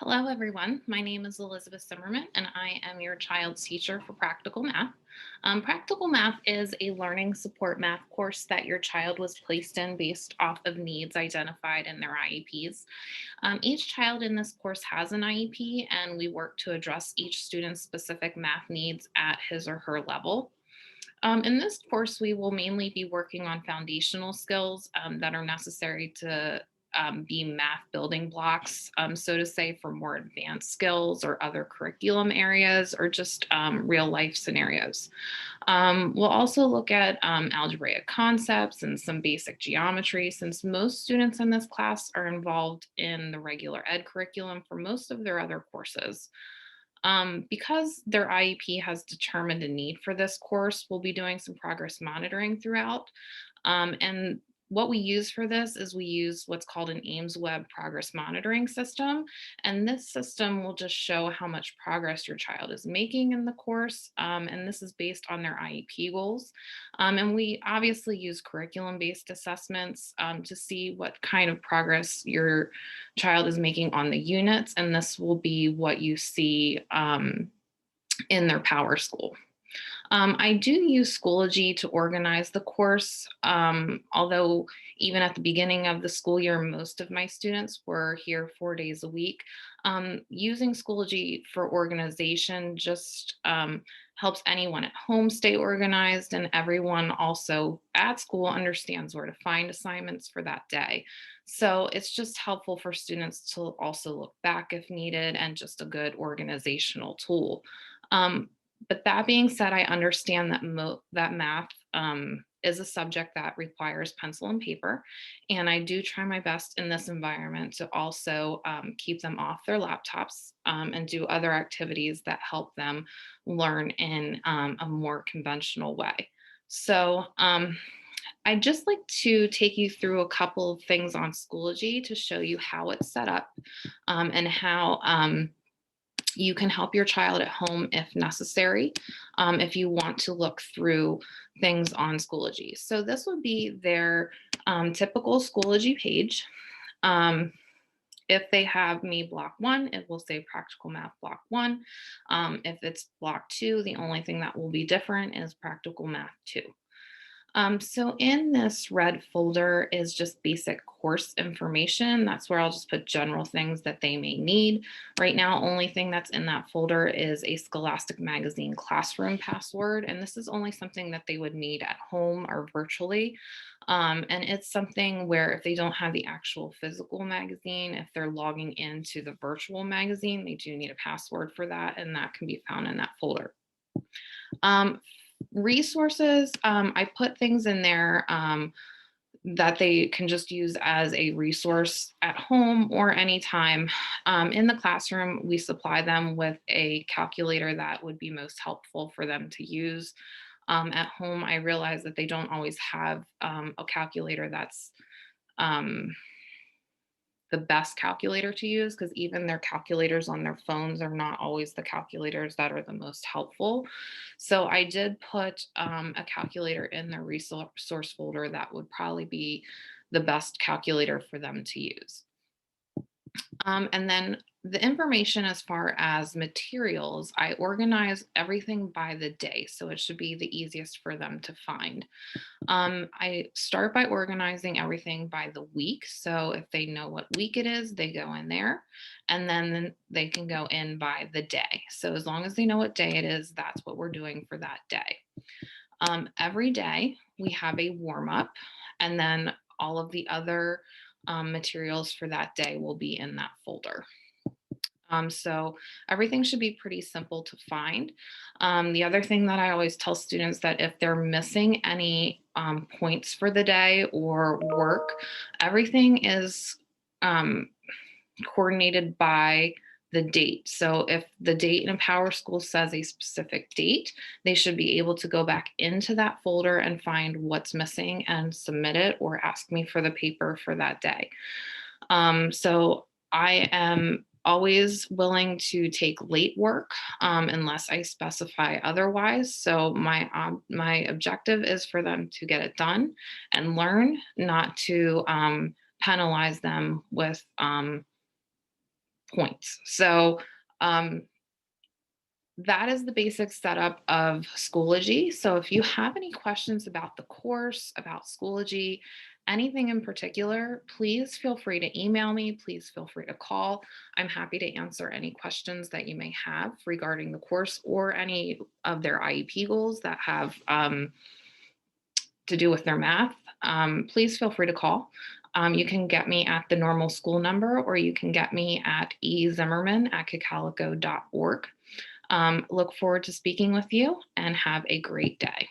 Hello, everyone. My name is Elizabeth Zimmerman, and I am your child's teacher for Practical Math. Practical Math is a learning support math course that your child was placed in based off of needs identified in their IEPs. Each child in this course has an IEP, and we work to address each student's specific math needs at his or her level. In this course, we will mainly be working on foundational skills that are necessary to be math building blocks, so to say, for more advanced skills or other curriculum areas or just real life scenarios. We'll also look at algebraic concepts and some basic geometry, since most students in this class are involved in the regular ed curriculum for most of their other courses. Because their IEP has determined a need for this course, we'll be doing some progress monitoring throughout. And what we use for this is we use what's called an Ames Web progress monitoring system. And this system will just show how much progress your child is making in the course. And this is based on their IEP goals. And we obviously use curriculum based assessments to see what kind of progress your child is making on the units. And this will be what you see in their Power School. I do use Schoology to organize the course, although even at the beginning of the school year, most of my students were here 4 days a week. Using Schoology for organization just helps anyone at home stay organized, and everyone also at school understands where to find assignments for that day. So it's just helpful for students to also look back if needed and just a good organizational tool. Um, but that being said, I understand that that math is a subject that requires pencil and paper, and I do try my best in this environment to also keep them off their laptops and do other activities that help them learn in a more conventional way. So I'd just like to take you through a couple of things on Schoology to show you how it's set up and how you can help your child at home if necessary, if you want to look through things on Schoology. So this would be their typical Schoology page. If they have me block one, it will say practical math block one. If it's block two, the only thing that will be different is practical math two. So in this red folder is just basic course information. That's where I'll just put general things that they may need. Right now, only thing that's in that folder is a Scholastic Magazine classroom password. And this is only something that they would need at home or virtually. And it's something where if they don't have the actual physical magazine, if they're logging into the virtual magazine, they do need a password for that. And that can be found in that folder. Um, Resources, I put things in there that they can just use as a resource at home or anytime. In the classroom, we supply them with a calculator that would be most helpful for them to use. At home, I realize that they don't always have a calculator that's um, the best calculator to use, because even their calculators on their phones are not always the calculators that are the most helpful. So I did put a calculator in the resource folder that would probably be the best calculator for them to use. And then the information as far as materials, I organize everything by the day. So it should be the easiest for them to find. I start by organizing everything by the week. So if they know what week it is, they go in there and then they can go in by the day. So as long as they know what day it is, that's what we're doing for that day. Every day we have a warm up, and then all of the other materials for that day will be in that folder. So everything should be pretty simple to find. The other thing that I always tell students that if they're missing any points for the day or work, everything is um, coordinated by the date. So if the date in Power School says a specific date, they should be able to go back into that folder and find what's missing and submit it or ask me for the paper for that day. So I am always willing to take late work unless I specify otherwise. So my objective is for them to get it done and learn, not to penalize them with points. So um, that is the basic setup of Schoology. So if you have any questions about the course, about Schoology, anything in particular, please feel free to email me. Please feel free to call. I'm happy to answer any questions that you may have regarding the course or any of their IEP goals that have to do with their math. Please feel free to call. You can get me at the normal school number, or you can get me at ezimmerman@cacalico.org. Look forward to speaking with you and have a great day.